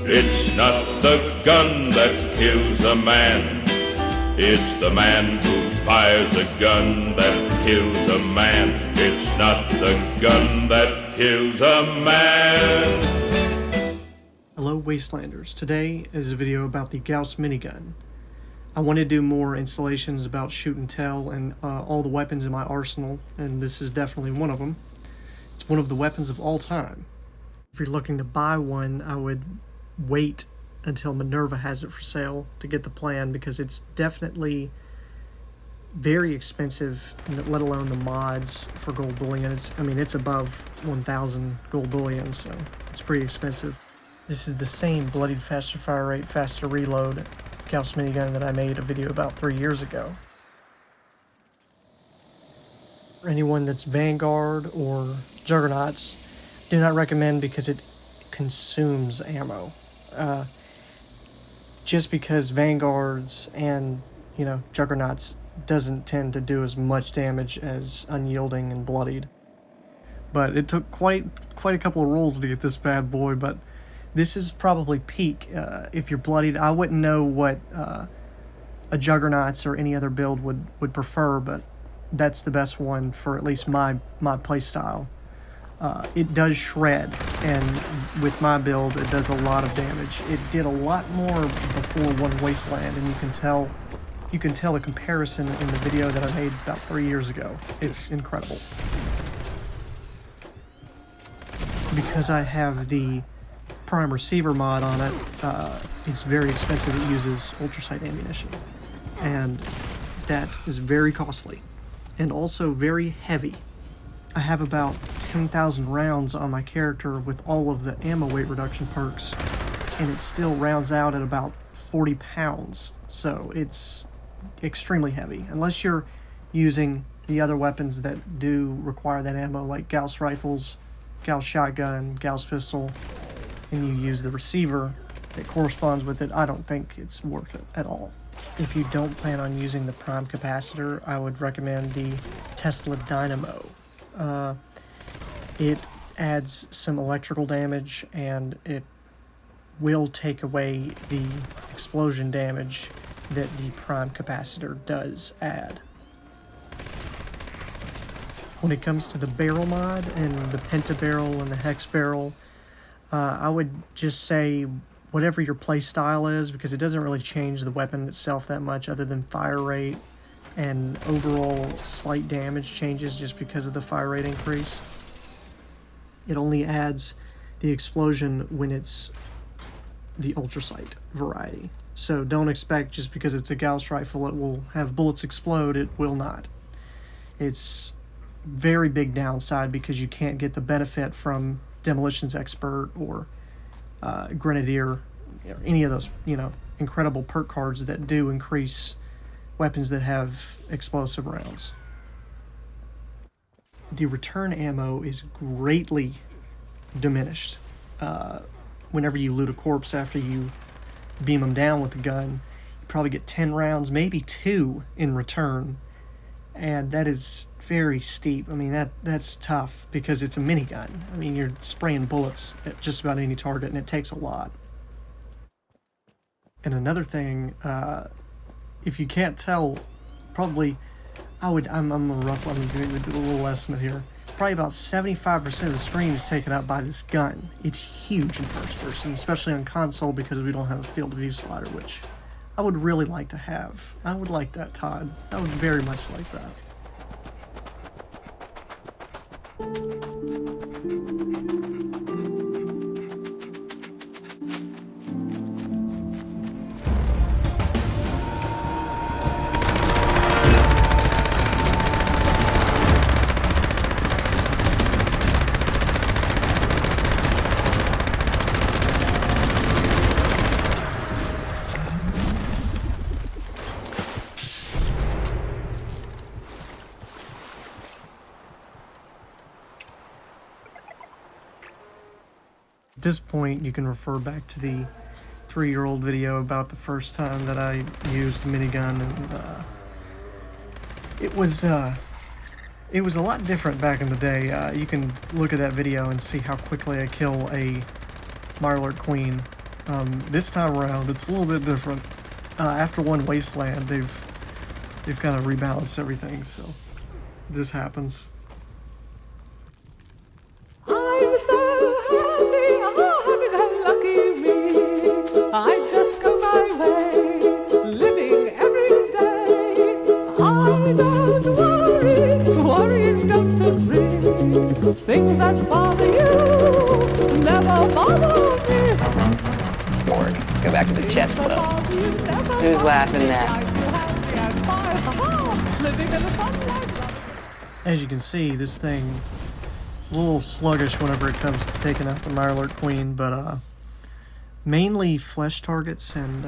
It's not the gun that kills a man. It's the man who fires a gun that kills a man. It's not the gun that kills a man. Hello Wastelanders, today is a video about the Gauss minigun. I want to do more installations about shoot and tell and all the weapons in my arsenal, and this is definitely one of them. It's one of the weapons of all time. If you're looking to buy one, I would wait until Minerva has it for sale to get the plan, because it's definitely very expensive, let alone the mods for gold bullion. It's above 1,000 gold bullion, so it's pretty expensive. This is the same bloodied faster fire rate, faster reload Gauss minigun that I made a video about 3 years ago. For anyone that's Vanguard or Juggernauts, do not recommend because it consumes ammo. Just because Vanguards and, Juggernauts doesn't tend to do as much damage as Unyielding and Bloodied. But it took quite a couple of rolls to get this bad boy, but this is probably peak. If you're Bloodied, I wouldn't know what a Juggernauts or any other build would prefer, but that's the best one for at least my playstyle. It does shred, and with my build it does a lot of damage. It did a lot more before one Wasteland, and you can tell the comparison in the video that I made about 3 years ago. It's incredible. Because I have the prime receiver mod on it, it's very expensive. It uses ultrasight ammunition, and that is very costly and also very heavy. I have about 10,000 rounds on my character with all of the ammo weight reduction perks, and it still rounds out at about 40 pounds, so it's extremely heavy. Unless you're using the other weapons that do require that ammo, like Gauss rifles, Gauss shotgun, Gauss pistol, and you use the receiver that corresponds with it, I don't think it's worth it at all. If you don't plan on using the prime capacitor, I would recommend the Tesla Dynamo. It adds some electrical damage, and it will take away the explosion damage that the prime capacitor does add. When it comes to the barrel mod and the penta barrel and the hex barrel, I would just say whatever your play style is, because it doesn't really change the weapon itself that much other than fire rate and overall slight damage changes just because of the fire rate increase. It only adds the explosion when it's the ultrasight variety. So don't expect just because it's a Gauss rifle it will have bullets explode. It will not. It's very big downside because you can't get the benefit from Demolitions Expert or Grenadier, or any of those incredible perk cards that do increase weapons that have explosive rounds. The return ammo is greatly diminished. Whenever you loot a corpse after you beam them down with the gun, you probably get 10 rounds, maybe 2 in return, and that is very steep. That's tough because it's a minigun. You're spraying bullets at just about any target, and it takes a lot. And another thing, if you can't tell, probably I'm gonna do a little estimate here. Probably about 75% of the screen is taken up by this gun. It's huge in first person, especially on console, because we don't have a field of view slider, which I would really like to have. I would like that, Todd. I would very much like that. At this point, you can refer back to the 3-year-old video about the first time that I used the minigun, and it was a lot different back in the day. You can look at that video and see how quickly I kill a Mirelurk Queen This time around, it's a little bit different. After one wasteland, they've kind of rebalanced everything, so this happens. I'm so happy, oh, happy go lucky me. I just go my way, living every day. I don't worry don't agree. Things that bother you never bother me. Bored. Go back to the chess club. Who's laughing at? As you can see, this thing is a little sluggish whenever it comes to taking out the Mirelurk Queen, but mainly flesh targets and,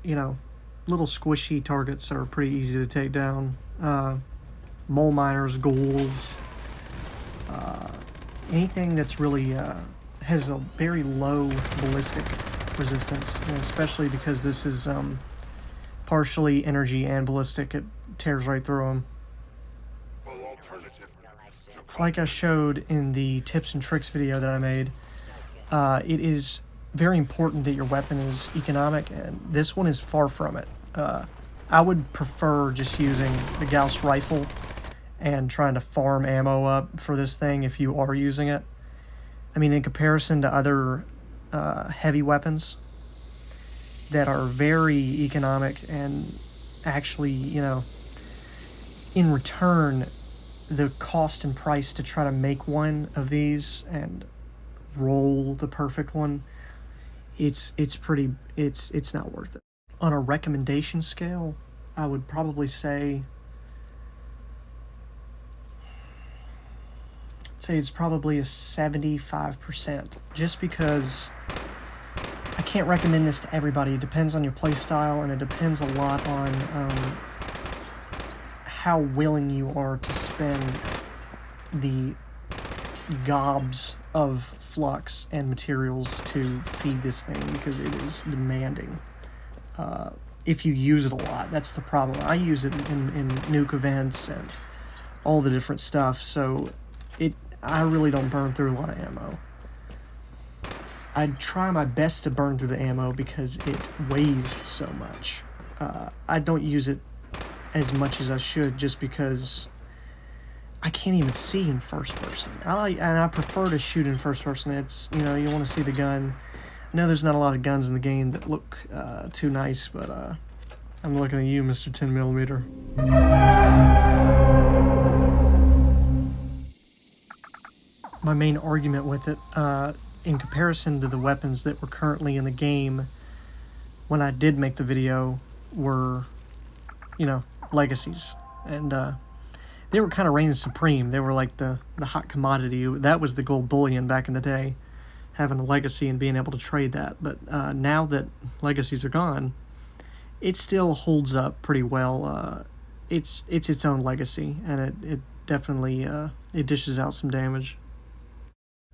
you know, little squishy targets are pretty easy to take down. Mole miners, ghouls, anything that's really has a very low ballistic resistance, and especially because this is partially energy and ballistic, it tears right through them. Like I showed in the tips and tricks video that I made, it is very important that your weapon is economic, and this one is far from it. I would prefer just using the Gauss rifle and trying to farm ammo up for this thing if you are using it. I mean, in comparison to other heavy weapons that are very economic and actually, you know, in return, the cost and price to try to make one of these and roll the perfect one, it's not worth it. On a recommendation scale, I would probably say it's probably a 75%, just because I can't recommend this to everybody. It depends on your playstyle, and it depends a lot on how willing you are to spend the gobs of flux and materials to feed this thing, because it is demanding. If you use it a lot, that's the problem. I use it in nuke events and all the different stuff, so I really don't burn through a lot of ammo. I try my best to burn through the ammo because it weighs so much. I don't use it as much as I should just because I can't even see in first person. I prefer to shoot in first person. It's, you know, you want to see the gun. I know there's not a lot of guns in the game that look too nice, but I'm looking at you, Mr. 10mm. My main argument with it, in comparison to the weapons that were currently in the game when I did make the video, were, you know, legacies. And they were kind of reigning supreme. They were like the hot commodity. That was the gold bullion back in the day, having a legacy and being able to trade that. But now that legacies are gone, it still holds up pretty well. It's its own legacy, and it definitely it dishes out some damage.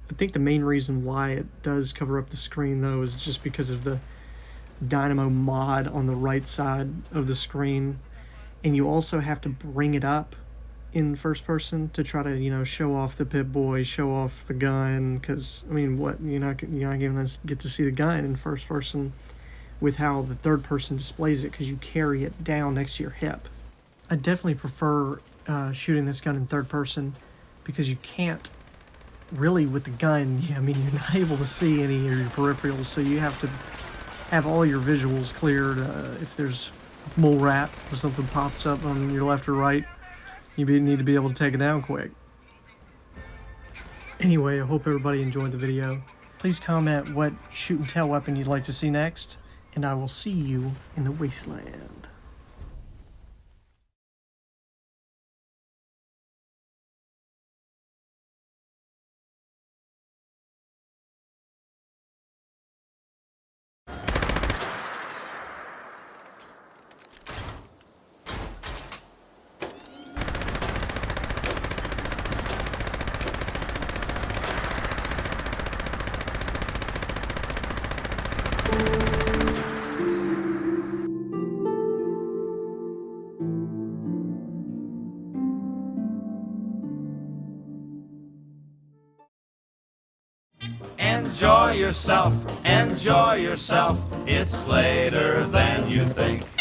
I think the main reason why it does cover up the screen, though, is just because of the Dynamo mod on the right side of the screen, and you also have to bring it up in first person to try to, you know, show off the Pip-Boy, show off the gun, because, I mean, what, you're not going to get to see the gun in first person with how the third person displays it, because you carry it down next to your hip. I definitely prefer shooting this gun in third person, because you can't really, with the gun, I mean, you're not able to see any of your peripherals, so you have to have all your visuals cleared. If there's mole rat or something pops up on your left or right, you need to be able to take it down quick. Anyway, I hope everybody enjoyed the video. Please comment what shoot and tell weapon you'd like to see next, and I will see you in the wasteland. yourself, enjoy yourself. It's later than you think.